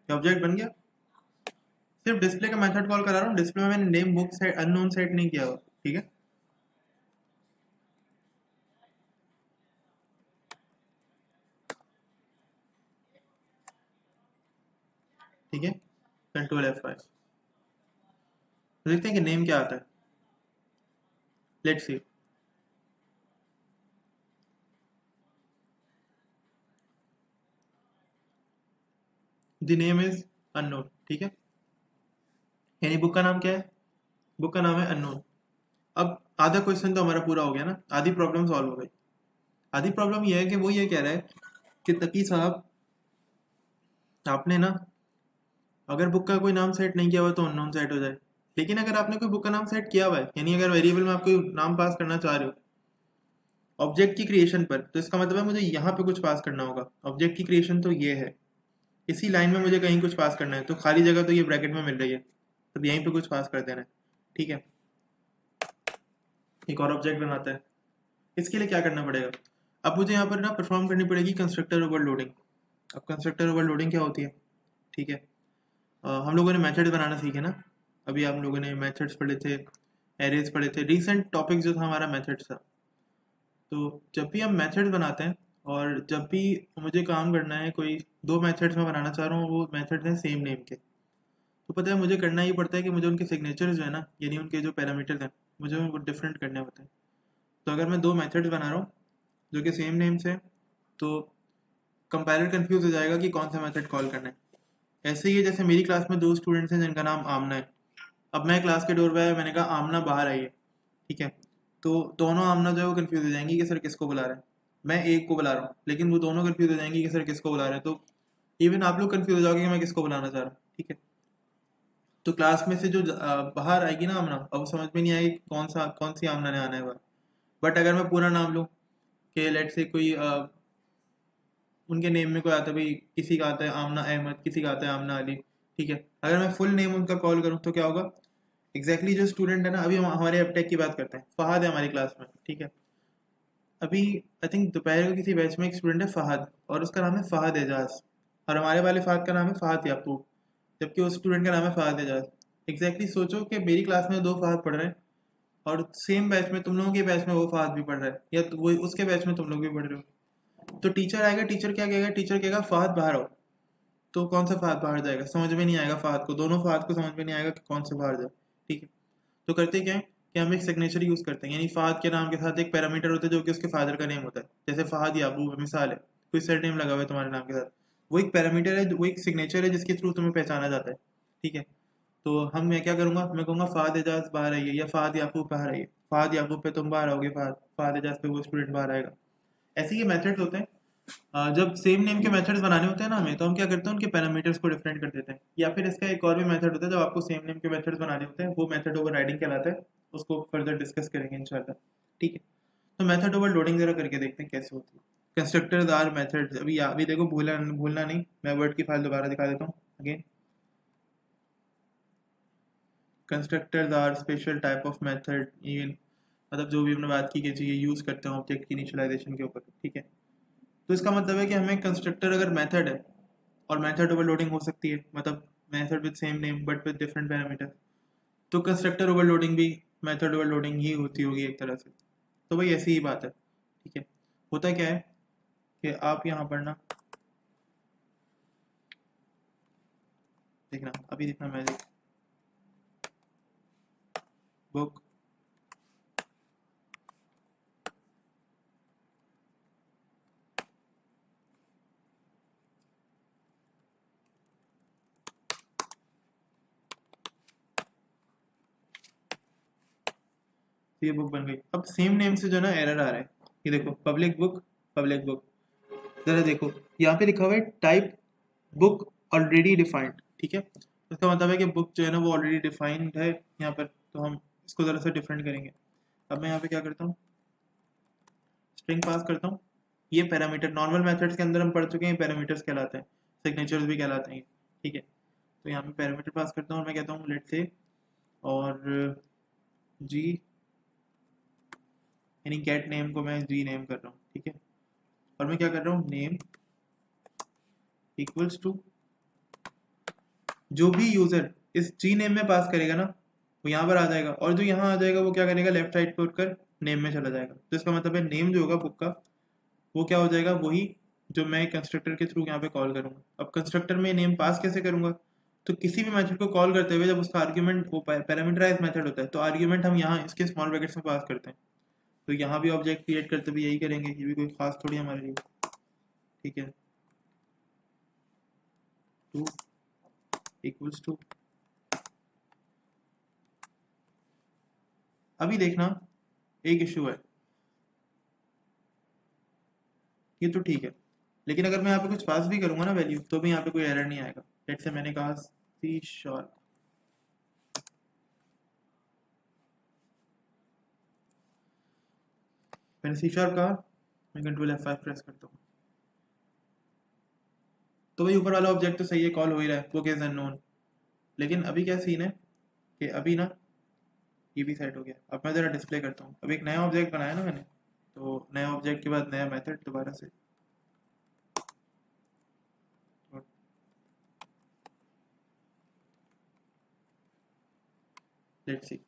ऑब्जेक्ट बन गया। सिर्फ डिस्प्ले का मेथड कॉल करा रहा हूँ, डिस्प्ले में मैंने name book set unknown set नहीं किया हुआ, ठीक है। ठीक है, कंट्रोल F5, देखते हैं कि नेम क्या आता है। Let's see. The name is unknown, ठीक है। यानी बुक का नाम क्या है, बुक का नाम है अननोन। अब आधा क्वेश्चन तो हमारा पूरा हो गया ना, आधी प्रॉब्लम सॉल्व हो गई। आधी प्रॉब्लम यह है कि वो ये कह रहा है कि तकी साहब, आपने ना अगर बुक का कोई नाम सेट नहीं किया हुआ तो अननोन सेट हो जाए, लेकिन अगर आपने कोई बुक का नाम सेट किया हुआ है, यानी अगर वेरिएबल में आप कोई नाम पास करना चाह रहे हो ऑब्जेक्ट की क्रिएशन पर, तो इसका मतलब है मुझे यहाँ पे कुछ पास करना होगा। ऑब्जेक्ट की क्रिएशन तो ये है, इसी लाइन में मुझे कहीं कुछ पास करना है, तो खाली जगह तो ये ब्रैकेट में मिल रही है, तो यहीं पे कुछ पास कर देना है, ठीक है। एक और ऑब्जेक्ट बनाता है। इसके लिए क्या करना पड़ेगा, अब मुझे यहाँ पर ना परफॉर्म करनी पड़ेगी कंस्ट्रक्टर ओवरलोडिंग। अब कंस्ट्रक्टर ओवरलोडिंग क्या होती है, ठीक है। हम लोगों ने मेथड्स बनाना सीखे ना, अभी आप लोगों ने मेथड्स पढ़े थे, एरेज पढ़े थे। रिसेंट टॉपिक जो था हमारा मेथड्स था। तो जब भी हम मेथड्स बनाते हैं, और जब भी मुझे काम करना है, कोई दो मेथड्स मैं बनाना चाह रहा हूँ, वो मेथड्स हैं सेम नेम के, तो पता है मुझे करना ये पड़ता है कि मुझे उनके सिग्नेचर जो है ना, यानी उनके जो पैरामीटर्स हैं, मुझे उनको डिफरेंट करने होते हैं। तो अगर मैं दो मेथड्स बना रहा हूँ जो कि सेम नेम से, तो कंपाइलर कंफ्यूज हो जाएगा कि कौन सा मेथड कॉल करना है। ऐसे ही है जैसे मेरी क्लास में दो स्टूडेंट्स हैं जिनका नाम आमना है। अब मैं क्लास के डोर पे आया, मैंने कहा आमना बाहर आइए, ठीक है। तो दोनों आमना जो है वो कंफ्यूज हो जाएंगी कि सर किसको बुला रहे हैं। मैं एक को बुला रहा हूँ, लेकिन वो दोनों कंफ्यूज हो जाएंगी कि सर किसको बुला रहे हैं। तो इवन आप लोग कंफ्यूज हो जाओगे कि मैं किसको बुलाना चाह रहा हूँ, ठीक है। तो क्लास में से जो बाहर आएगी ना आमना, अब वो समझ में नहीं आएगी कि कौन सी आमना ने आना है बाहर। बट अगर मैं पूरा नाम लूँ कि लेट से कोई उनके नेम में कोई आता है, भाई किसी का आता है आमना अहमद, किसी का आता है आमना अली, ठीक है। अगर मैं फुल नेम उनका कॉल करूँ तो क्या होगा, जो स्टूडेंट है ना, अभी हम हमारे एपटेक की बात करते हैं, फहद है हमारी क्लास में, ठीक है। अभी आई थिंक दोपहर को किसी बैच में एक स्टूडेंट है फहद, और उसका नाम है फहद एजाज, और हमारे वाले फहद का नाम है फहद याकूब, जबकि उस स्टूडेंट का नाम है फहद एजाज। सोचो कि मेरी क्लास में दो फहद पढ़ रहे हैं, और सेम बैच में तुम लोगों के बैच में वो फहद भी पढ़ रहा है, या तो वो उसके बैच में तुम लोग भी पढ़ रहे हो। तो टीचर आएगा, टीचर क्या कहेगा, टीचर कहेगा फहद बाहर आओ। तो कौन सा फहद बाहर जाएगा, समझ में नहीं आएगा फहद को, दोनों फहद को समझ में नहीं आएगा कि कौन सा बाहर जाए, ठीक है। तो करते क्या है कि हम एक सिग्नेचर यूज करते हैं, यानी फहद के नाम के साथ एक पैरामीटर होता है जो कि उसके फादर का नेम होता है। जैसे फहद याकूब मिसाल है, कोई सर नेम लगा हुआ है तुम्हारे नाम के साथ, वो एक पैरामीटर है, वो एक सिग्नेचर है जिसके थ्रू तुम्हें पहचाना जाता है, ठीक है। तो मैं क्या करूंगा, मैं कहूंगा फहद एजाज बाहर आइए, या फहद याकूब बाहर आइए। फहद याकूब पे तुम बाहर आओगे, फहद फहद एजाज पे वो स्टूडेंट बाहर आएगा। ऐसे ये मेथड्स होते हैं। जब सेम नेम के मेथड्स बनाने होते हैं ना हमें, तो हम क्या करते हैं, उनके पैरामीटर्स को डिफरेंट कर देते हैं। या फिर इसका एक और भी मेथड होता है, जब आपको सेम नेम के मेथड्स बनाने होते हैं, वो मेथड ओवरराइडिंग कहलाता है। उसको फर्दर डिस्कस करेंगे इंशाल्लाह, ठीक है। तो मेथड ओवरलोडिंग जरा करके देखते हैं कैसे होती है। कंस्ट्रक्टर्स आर मेथड्स, अभी देखो भूलना भूलना नहीं, मैं वर्ड की फाइल दोबारा दिखा देता हूँ again. Constructors are special type of method even, मतलब जो भी हमने बात की कि ये यूज़ करते हैं ऑब्जेक्ट की इनिशियलाइजेशन के ऊपर, ठीक है। तो इसका मतलब है कि हमें कंस्ट्रक्टर अगर मेथड है और मेथड ओवरलोडिंग हो सकती है, मतलब method with same name but with different parameter, तो कंस्ट्रक्टर ओवरलोडिंग भी मेथड ओवरलोडिंग ही होती होगी एक तरह से। तो भाई ऐसी ही बात है, ठीक है। होता क्या है कि आप यहाँ पर ना देखना, अभी देखना मैजिक बुक ये बुक बन गई। अब सेम नेम से जो ना एरर आ रहा है, ये देखो पब्लिक बुक, पब्लिक बुक, जरा देखो यहाँ पे लिखा हुआ है टाइप बुक ऑलरेडी डिफाइंड, ठीक है। तो इसका मतलब है कि बुक जो है ना वो ऑलरेडी डिफाइंड है यहाँ पर, तो हम इसको ज़रा सा डिफरेंट करेंगे। अब मैं यहाँ पे क्या करता हूँ, स्ट्रिंग पास करता हूँ। ये पैरामीटर नॉर्मल मेथड्स के अंदर हम पढ़ चुके हैं, पैरामीटर्स कहलाते हैं, सिग्नेचर्स भी कहलाते हैं, ठीक है। तो यहाँ पे पैरामीटर पास करता हूँ और मैं कहता हूँ लेट से, और जी यानी गेट नेम को मैं जी नेम कर रहा हूँ, ठीक है। और मैं क्या कर रहा हूँ, नेम इक्वल्स टू, जो भी यूज़र इस जी नेम में पास करेगा ना वो यहाँ पर आ जाएगा, और जो यहाँ आ जाएगा वो क्या करेगा, लेफ्ट साइड पर उठकर नेम में चला जाएगा। तो इसका मतलब है नेम जो होगा बुक का वो क्या हो जाएगा, वही जो मैं कंस्ट्रक्टर के थ्रू यहाँ पे कॉल करूँगा। अब कंस्ट्रक्टर में नेम पास कैसे करूँगा, तो किसी भी मेथड को कॉल करते हुए जब उसका आर्ग्यूमेंट वो पैरामीटराइज मेथड होता है, तो आर्ग्यूमेंट हम यहाँ इसके स्मॉल ब्रैकेट्स में पास करते हैं। तो यहाँ भी ऑब्जेक्ट क्रिएट करते हुए यही करेंगे, ये भी कोई खास थोड़ी हमारे लिए, ठीक है। टू इक्वल्स टू, अभी देखना एक इशू है, ये तो ठीक है, लेकिन अगर मैं यहाँ पे कुछ पास भी करूँगा ना वैल्यू, तो भी यहाँ पे कोई एरर नहीं आएगा। लेट्स से मैंने कहा सी शार्प, मैंने सी शार्प कहा, मैं कंट्रोल F5 प्रेस करता हूँ, तो भाई ऊपर वाला ऑब्जेक्ट तो सही है, कॉल हो ही रहा है, बुक इज अननोन। लेकिन अभी क्या सीन है कि अभी ना ये भी सेट हो गया। अब मैं ज़रा डिस्प्ले करता हूँ, अब एक नया ऑब्जेक्ट बनाया ना मैंने, तो नया ऑब्जेक्ट के बाद नया मेथड दोबारा से, लेट्स सी।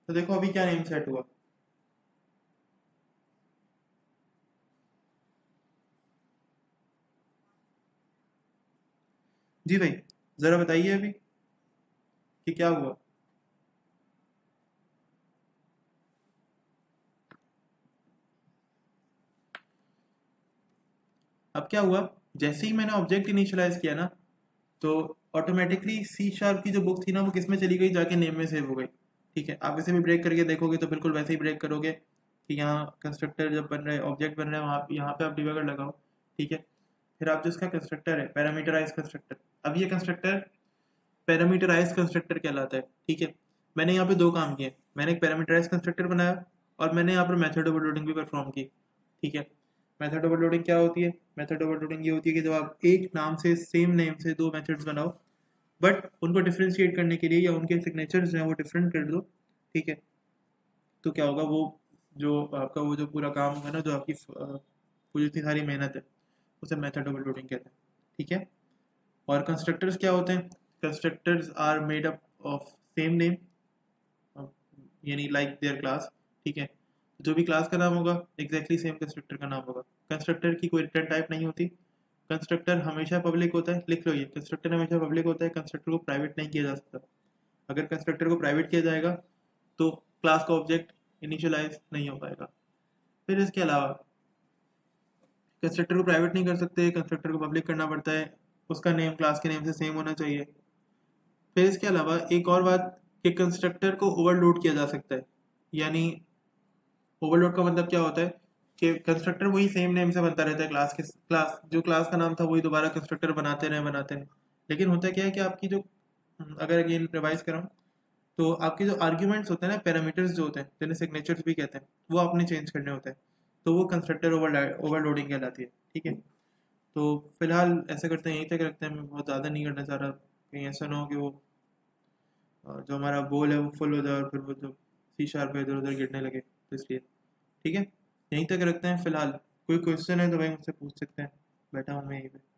तो देखो अभी क्या नेम सेट हुआ, जी भाई ज़रा बताइए अभी कि क्या हुआ। अब क्या हुआ, जैसे ही मैंने ऑब्जेक्ट इनिशियलाइज किया ना, तो ऑटोमेटिकली सी शार्प की जो बुक थी ना वो किस में चली गई, जाके नेम में सेव हो गई, ठीक है। आप इसे भी ब्रेक करके देखोगे तो बिल्कुल वैसे ही ब्रेक करोगे कि यहाँ कंस्ट्रक्टर जब बन रहे हैं, ऑब्जेक्ट बन रहे हैं, वहाँ यहाँ पे आप डिबगर लगाओ, ठीक है। फिर आप जो इसका कंस्ट्रक्टर है पैरामीटराइज कंस्ट्रक्टर, अब ये कंस्ट्रक्टर पैरामीटराइज कंस्ट्रक्टर कहलाता है, ठीक है। मैंने यहाँ पे दो काम किए, मैंने एक पैरामीटराइज कंस्ट्रक्टर बनाया और मैंने यहाँ पर मेथड ओवरलोडिंग भी परफॉर्म की, ठीक है। मेथड ओवरलोडिंग क्या होती है, मेथड ओवरलोडिंग ये होती है कि जब आप एक नाम से सेम नेम से दो मेथड्स बनाओ बट उनको डिफ्रेंशिएट करने के लिए या उनके सिग्नेचर्स हैं वो डिफरेंट कर दो, ठीक है। तो क्या होगा, वो जो आपका वो जो पूरा काम होगा ना, जो आपकी वो जो इतनी सारी मेहनत है, उसे मेथड ओवरलोडिंग कहते हैं, ठीक है। और कंस्ट्रक्टर्स क्या होते हैं, constructors are made up of same name, यानी लाइक देयर क्लास, ठीक है। जो भी क्लास का नाम होगा एग्जैक्टली सेम कंस्ट्रक्टर का नाम होगा। कंस्ट्रक्टर की कोई रिटर्न टाइप नहीं होती, कंस्ट्रक्टर हमेशा पब्लिक होता है, लिख लो ये, कंस्ट्रक्टर हमेशा पब्लिक होता है, कंस्ट्रक्टर को प्राइवेट नहीं किया जा सकता। अगर कंस्ट्रक्टर को प्राइवेट किया जाएगा तो क्लास का ऑब्जेक्ट इनिशियलाइज नहीं हो पाएगा। फिर इसके अलावा कंस्ट्रक्टर को प्राइवेट नहीं कर सकते, कंस्ट्रक्टर को पब्लिक करना पड़ता है, उसका नेम क्लास के नेम से सेम होना चाहिए। फिर इसके अलावा एक और बात कि कंस्ट्रक्टर को ओवरलोड किया जा सकता है, यानी ओवरलोड का मतलब क्या होता है कि कंस्ट्रक्टर वही सेम नेम से बनता रहता है, क्लास जो क्लास का नाम था वही दोबारा कंस्ट्रक्टर बनाते रहे। लेकिन होता क्या है कि आपकी जो, अगर अगेन रिवाइज कराऊँ, तो आपके जो आर्ग्यूमेंट्स होते हैं ना, पैरामीटर्स जो होते हैं जिन्हें सिग्नेचर्स भी कहते हैं, वो आपने चेंज करने होते हैं। तो वो कंस्ट्रक्टर ओवरलोडिंग कहलाती है। ठीक है, तो फिलहाल ऐसा करते हैं, यहीं तक रखते हैं। मैं बहुत ज़्यादा नहीं करना चाह रहा, कहीं ऐसा ना हो कि वो जो हमारा गोल है वो फुल हो जाए और फिर वो जो सी शार्प है इधर उधर गिरने लगे, तो इसलिए ठीक है, यहीं तक रखते हैं फिलहाल। कोई क्वेश्चन है तो भाई मुझसे पूछ सकते हैं, बैठा हूँ मैं यहीं पे।